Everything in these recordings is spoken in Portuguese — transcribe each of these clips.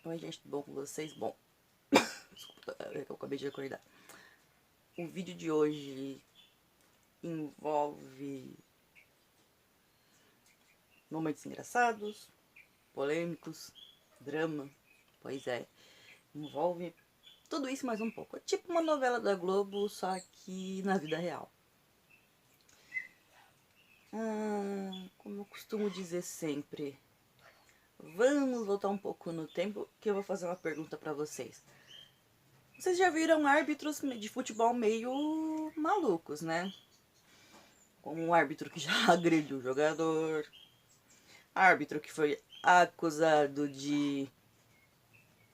Oi, gente, tudo bom com vocês? Bom, desculpa, eu acabei de acordar. O vídeo de hoje envolve momentos engraçados, polêmicos, drama, pois é, envolve tudo isso mais um pouco. É tipo uma novela da Globo, só que na vida real. Como eu costumo dizer sempre, vamos voltar um pouco no tempo que eu vou fazer uma pergunta pra vocês. Vocês já viram árbitros de futebol meio malucos, né? Como um árbitro que já agrediu o jogador, árbitro que foi acusado de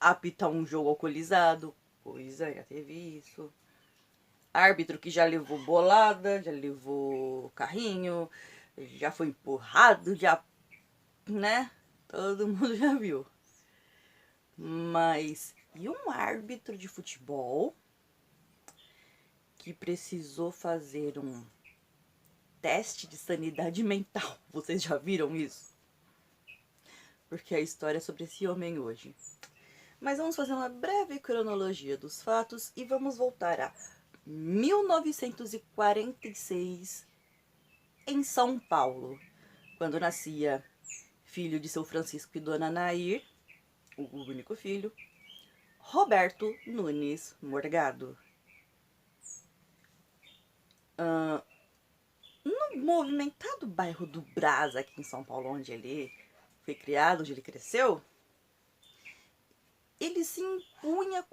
apitar um jogo alcoolizado, pois é, já teve isso. Árbitro que já levou bolada, já levou carrinho, já foi empurrado, já, né? Todo mundo já viu. Mas e um árbitro de futebol que precisou fazer um teste de sanidade mental? Vocês já viram isso? Porque a história é sobre esse homem hoje. Mas vamos fazer uma breve cronologia dos fatos e vamos voltar a 1946 em São Paulo, quando nascia filho de seu Francisco e Dona Nair, o único filho, Roberto Nunes Morgado. No movimentado bairro do Brás, aqui em São Paulo, onde ele foi criado, onde ele cresceu, ele se impunha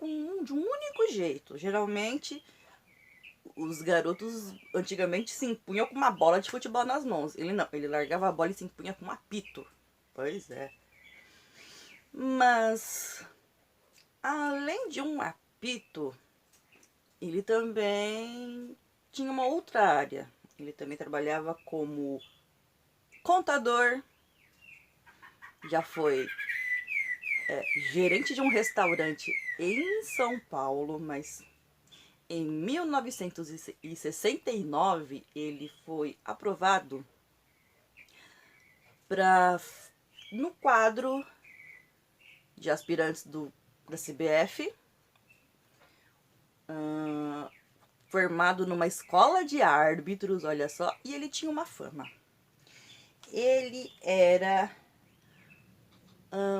de um único jeito. Geralmente, os garotos antigamente se impunham com uma bola de futebol nas mãos. Ele não, ele largava a bola e se impunha com um apito. Pois é. Mas, além de um apito, ele também tinha uma outra área. Ele também trabalhava como contador, já foi gerente de um restaurante em São Paulo, mas em 1969 ele foi aprovado para no quadro de aspirantes da CBF, formado numa escola de árbitros, olha só, e ele tinha uma fama. Ele era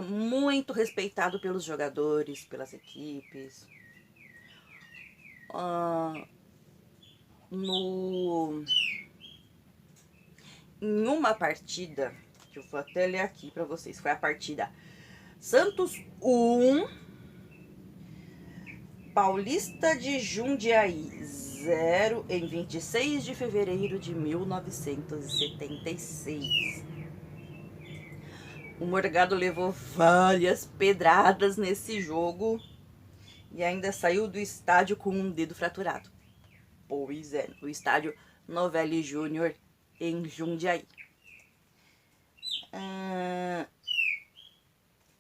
muito respeitado pelos jogadores, pelas equipes. Em uma partida, que eu vou até ler aqui para vocês, foi a partida Santos 1, Paulista de Jundiaí 0, em 26 de fevereiro de 1976. O Morgado levou várias pedradas nesse jogo e ainda saiu do estádio com um dedo fraturado. Pois é, o estádio Novelli Júnior em Jundiaí.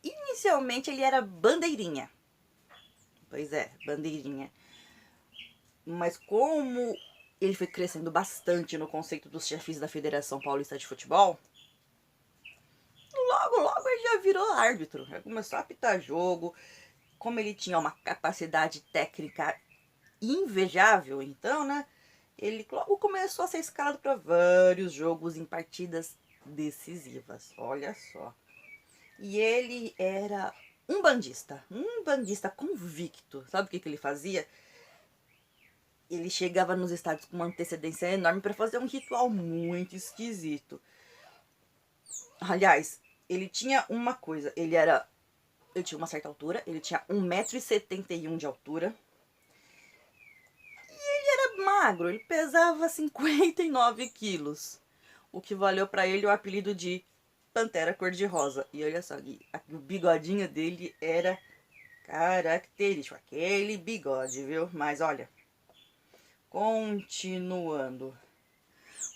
Inicialmente ele era bandeirinha. Pois é, bandeirinha. Mas como ele foi crescendo bastante no conceito dos chefes da Federação Paulista de Futebol, logo ele já virou árbitro. Já começou a apitar jogo. Como ele tinha uma capacidade técnica invejável, então, né? Ele logo começou a ser escalado para vários jogos em partidas decisivas. Olha só. E ele era um bandista convicto. Sabe o que ele fazia? Ele chegava nos estádios com uma antecedência enorme para fazer um ritual muito esquisito. Aliás, ele tinha uma coisa, ele tinha uma certa altura, ele tinha 1,71 m de altura. E ele era magro, ele pesava 59 quilos. O que valeu para ele o apelido de Pantera Cor-de-Rosa. E olha só, o bigodinho dele era característico, aquele bigode, viu? Mas olha, continuando.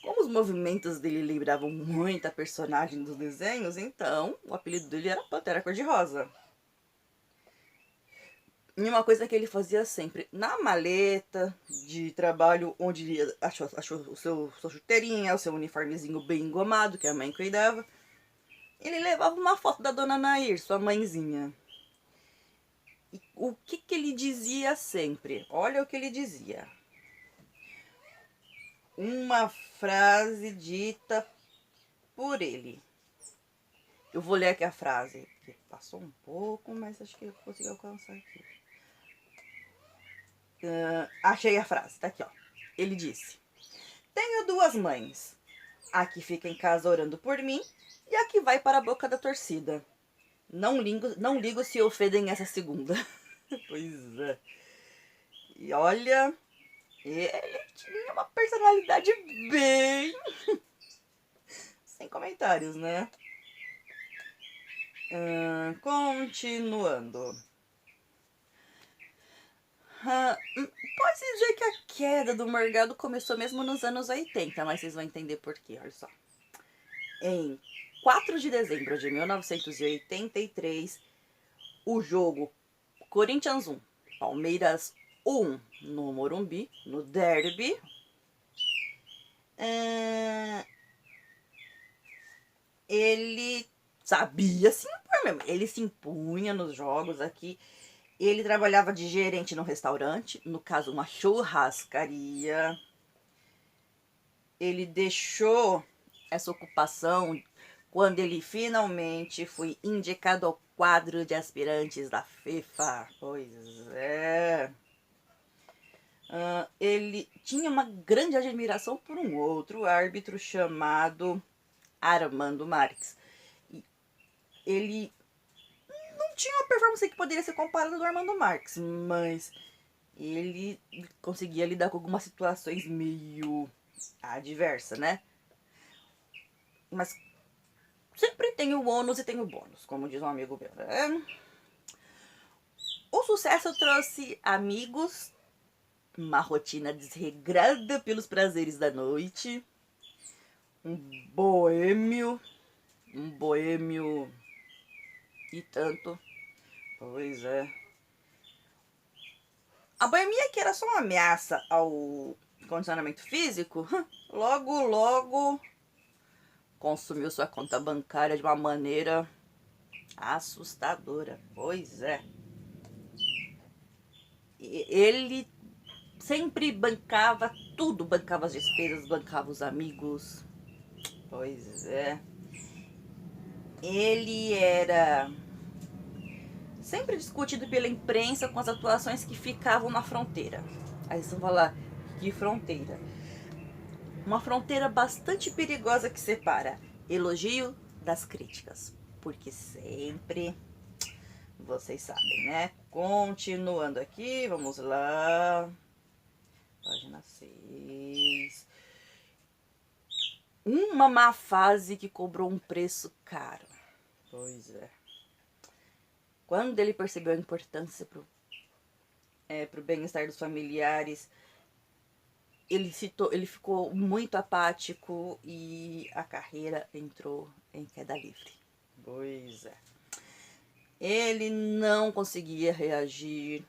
Como os movimentos dele lembravam muito a personagem dos desenhos, então o apelido dele era Pantera Cor-de-Rosa. E uma coisa que ele fazia sempre, na maleta de trabalho, onde ele achou sua chuteirinha, o seu uniformezinho bem engomado, que a mãe cuidava, ele levava uma foto da Dona Nair, sua mãezinha. E o que ele dizia sempre? Olha o que ele dizia. Uma frase dita por ele. Eu vou ler aqui a frase, que passou um pouco, mas acho que eu consegui alcançar aqui. Achei a frase, tá aqui, ó. Ele disse: tenho duas mães. A que fica em casa orando por mim e a que vai para a boca da torcida. Não ligo se ofendem essa segunda. Pois é. E olha, ele tinha uma personalidade bem... sem comentários, né? Continuando. Pode dizer que a queda do Morgado começou mesmo nos anos 80, mas vocês vão entender por quê, olha só. Em 4 de dezembro de 1983, o jogo Corinthians 1, Palmeiras 1 no Morumbi, no derby, ele sabia se impor mesmo. Ele se impunha nos jogos aqui. Ele trabalhava de gerente no restaurante, no caso uma churrascaria. Ele deixou essa ocupação quando ele finalmente foi indicado ao quadro de aspirantes da FIFA. Pois é. Ele tinha uma grande admiração por um outro árbitro chamado Armando Marques. Ele não tinha uma performance que poderia ser comparada do Armando Marques, mas ele conseguia lidar com algumas situações meio adversas, né? Mas sempre tem o ônus e tem o bônus, como diz um amigo meu. O sucesso trouxe amigos, uma rotina desregrada pelos prazeres da noite, um boêmio e tanto. Pois é. A boemia, que era só uma ameaça ao condicionamento físico, logo consumiu sua conta bancária de uma maneira assustadora. Pois é. Ele sempre bancava tudo, bancava as despesas, bancava os amigos. Pois é. Ele era sempre discutido pela imprensa com as atuações que ficavam na fronteira. Aí vocês vão falar, que fronteira? Uma fronteira bastante perigosa que separa elogio das críticas. Porque sempre, vocês sabem, né? Continuando aqui, vamos lá. Página 6. Uma má fase que cobrou um preço caro. Pois é. Quando ele percebeu a importância pro bem-estar dos familiares, ele ficou muito apático e a carreira entrou em queda livre. Pois é. Ele não conseguia reagir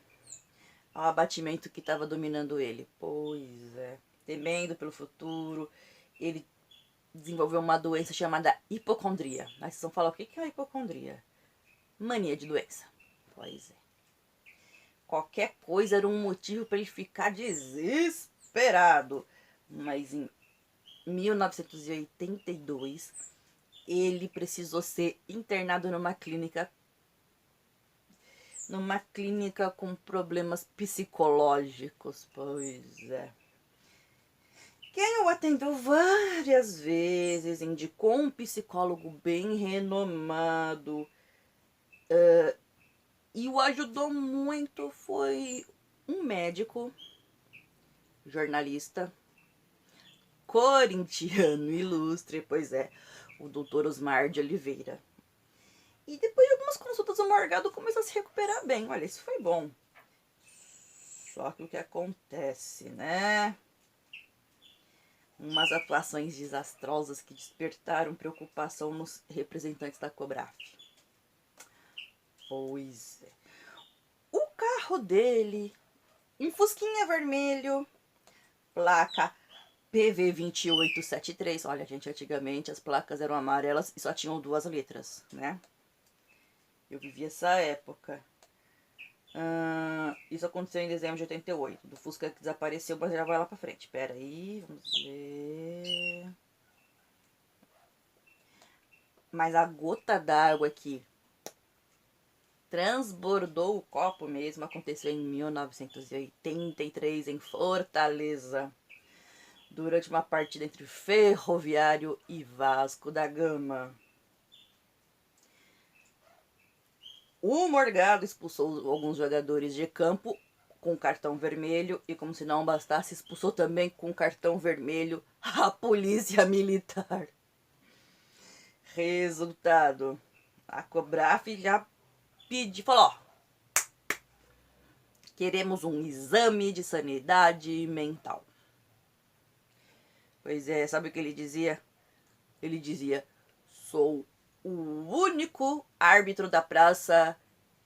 ao abatimento que estava dominando ele. Pois é. Temendo pelo futuro, ele desenvolveu uma doença chamada hipocondria. Aí vocês vão falar, o que é a hipocondria? Mania de doença. Pois é. Qualquer coisa era um motivo para ele ficar desesperado. Mas em 1982, ele precisou ser internado numa clínica com problemas psicológicos. Pois é. Quem o atendeu várias vezes, indicou um psicólogo bem renomado e o ajudou muito foi um médico, jornalista, corintiano ilustre, pois é, o Dr. Osmar de Oliveira. E depois de algumas consultas, o Morgado começou a se recuperar bem. Olha, isso foi bom. Só que o que acontece, né? Umas atuações desastrosas que despertaram preocupação nos representantes da Cobraf. Pois é. O carro dele, um Fusquinha vermelho, placa PV2873. Olha, gente, antigamente as placas eram amarelas e só tinham 2 letras, né? Eu vivi essa época. Isso aconteceu em dezembro de 88. Do Fusca que desapareceu, mas já vai lá pra frente. Pera aí, vamos ver. Mas a gota d'água que transbordou o copo mesmo aconteceu em 1983 em Fortaleza, durante uma partida entre Ferroviário e Vasco da Gama. O Morgado expulsou alguns jogadores de campo com cartão vermelho e, como se não bastasse, expulsou também com cartão vermelho a polícia militar. Resultado, a Cobraf já falou, ó, queremos um exame de sanidade mental. Pois é, sabe o que ele dizia? Ele dizia, sou o único árbitro da praça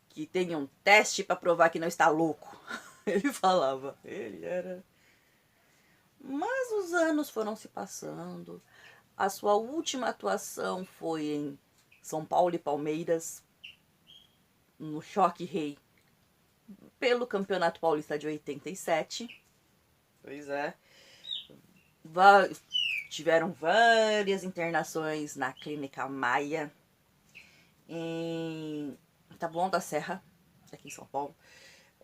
que tem um teste para provar que não está louco. Ele falava, ele era... Mas os anos foram se passando. A sua última atuação foi em São Paulo e Palmeiras, no Choque Rei, pelo Campeonato Paulista de 87. Pois é. Tiveram várias internações na Clínica Maia, em Taboão da Serra, aqui em São Paulo.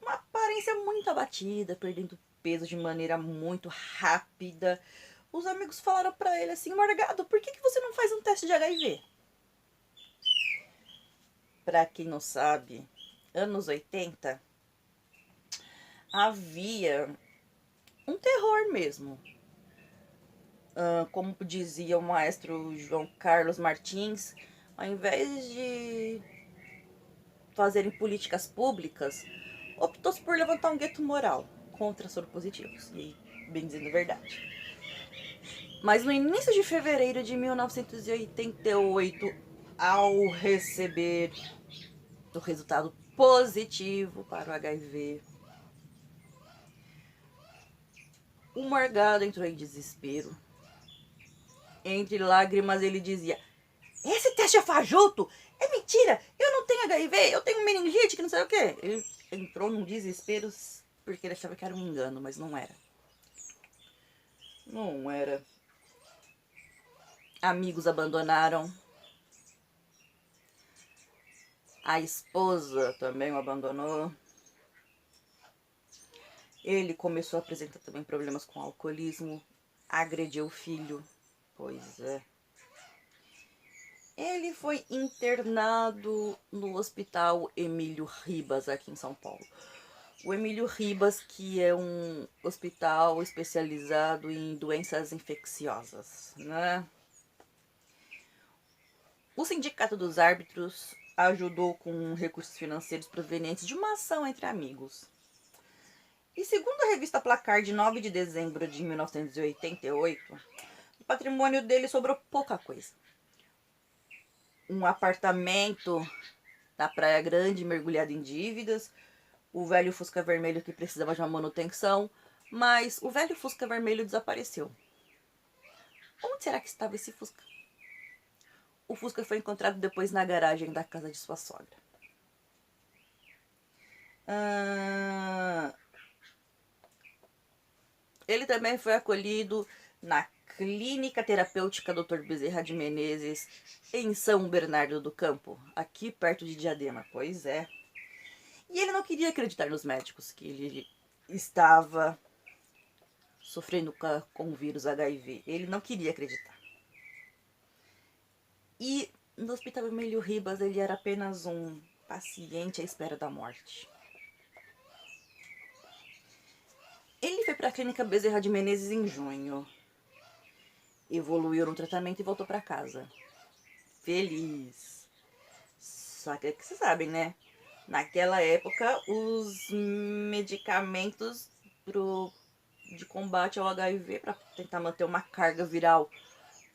Uma aparência muito abatida, perdendo peso de maneira muito rápida. Os amigos falaram pra ele assim, Morgado, por que você não faz um teste de HIV? Pra quem não sabe, anos 80, havia um terror mesmo. Como dizia o maestro João Carlos Martins, ao invés de fazerem políticas públicas, optou-se por levantar um gueto moral contra soropositivos. E, bem dizendo a verdade. Mas no início de fevereiro de 1988, ao receber o resultado positivo para o HIV, o Morgado entrou em desespero. Entre lágrimas ele dizia, esse teste é fajuto, é mentira, eu não tenho HIV, eu tenho meningite, que não sei o que. Ele entrou num desespero porque ele achava que era um engano, mas não era. Não era. Amigos abandonaram. A esposa também o abandonou. Ele começou a apresentar também problemas com alcoolismo. Agrediu o filho. Pois é. Ele foi internado no Hospital Emílio Ribas, aqui em São Paulo. O Emílio Ribas, que é um hospital especializado em doenças infecciosas, né? O Sindicato dos Árbitros ajudou com recursos financeiros provenientes de uma ação entre amigos. E segundo a revista Placar, de 9 de dezembro de 1988, o patrimônio dele sobrou pouca coisa. Um apartamento na Praia Grande, mergulhado em dívidas, o velho Fusca Vermelho que precisava de uma manutenção, mas o velho Fusca Vermelho desapareceu. Onde será que estava esse Fusca? O Fusca foi encontrado depois na garagem da casa de sua sogra. Ele também foi acolhido na Clínica Terapêutica Dr. Bezerra de Menezes, em São Bernardo do Campo, aqui perto de Diadema. Pois é. E ele não queria acreditar nos médicos que ele estava sofrendo com o vírus HIV. Ele não queria acreditar. E no Hospital Emílio Ribas ele era apenas um paciente à espera da morte. Ele foi para a Clínica Bezerra de Menezes em junho. Evoluiu no tratamento e voltou para casa. Feliz. Só que vocês sabem, né? Naquela época, os medicamentos de combate ao HIV, para tentar manter uma carga viral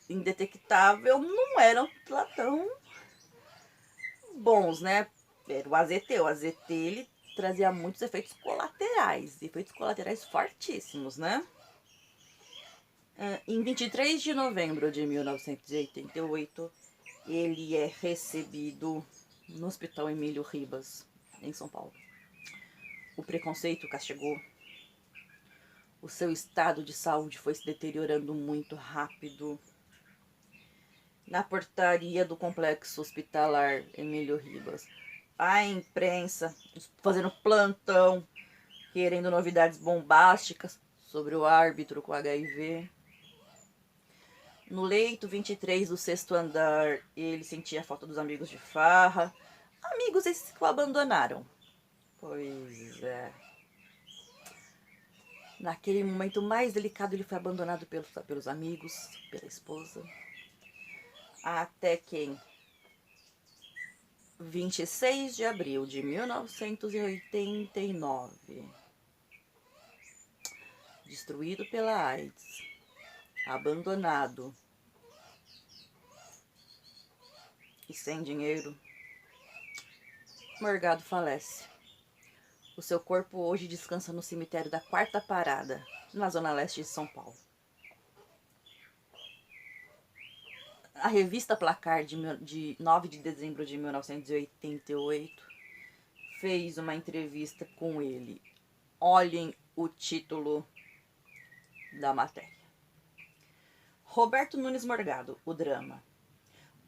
indetectável, não eram lá tão bons, né? Era o AZT. O AZT, ele trazia muitos efeitos colaterais fortíssimos, né? Em 23 de novembro de 1988, ele é recebido no Hospital Emílio Ribas, em São Paulo. o preconceito castigou. O seu estado de saúde foi se deteriorando muito rápido. Na portaria do complexo hospitalar Emílio Ribas, a imprensa fazendo plantão, querendo novidades bombásticas sobre o árbitro com HIV. No leito 23 do 6º andar, ele sentia a falta dos amigos de farra. Amigos esses que o abandonaram. Pois é. Naquele momento mais delicado, ele foi abandonado pelos amigos, pela esposa. Até que em 26 de abril de 1989, destruído pela AIDS, abandonado e sem dinheiro, Morgado falece. O seu corpo hoje descansa no cemitério da Quarta Parada, na zona leste de São Paulo. A revista Placar, de 9 de dezembro de 1988, fez uma entrevista com ele. Olhem o título da matéria. Roberto Nunes Morgado, o drama.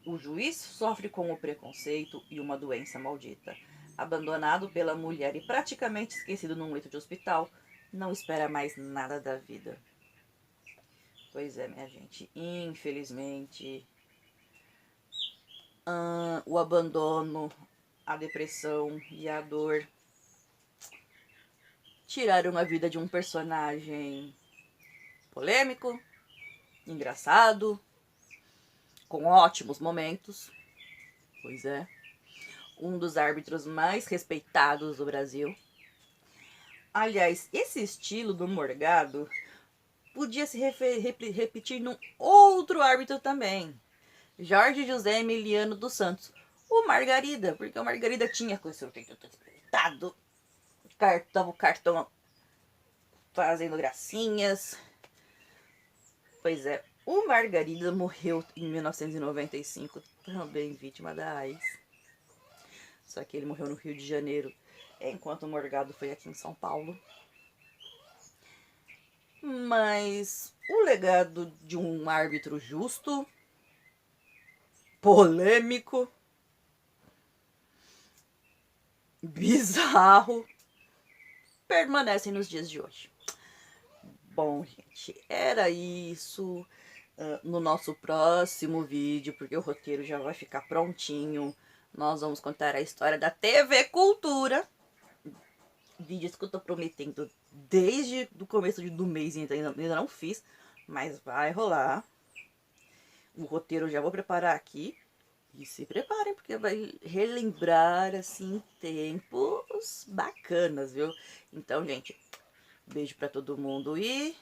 O juiz sofre com o preconceito e uma doença maldita. Abandonado pela mulher e praticamente esquecido num leito de hospital, não espera mais nada da vida. Pois é, minha gente, infelizmente, o abandono, a depressão e a dor tiraram a vida de um personagem polêmico, engraçado, com ótimos momentos. Pois é. Um dos árbitros mais respeitados do Brasil. Aliás, esse estilo do Morgado podia se repetir num outro árbitro também. Jorge José Emiliano dos Santos. O Margarida, porque o Margarida tinha com esse respeitado. Dava o cartão fazendo gracinhas. Pois é, o Margarida morreu em 1995, também vítima da AIDS. Só que ele morreu no Rio de Janeiro, enquanto o Morgado foi aqui em São Paulo. Mas o legado de um árbitro justo, polêmico, bizarro, permanece nos dias de hoje. Bom, gente, era isso. No nosso próximo vídeo, porque o roteiro já vai ficar prontinho, nós vamos contar a história da TV Cultura. Vídeos que eu tô prometendo desde o começo do mês e ainda não fiz, mas vai rolar. O roteiro eu já vou preparar aqui. E se preparem, porque vai relembrar, assim, tempos bacanas, viu? Então, gente, beijo pra todo mundo e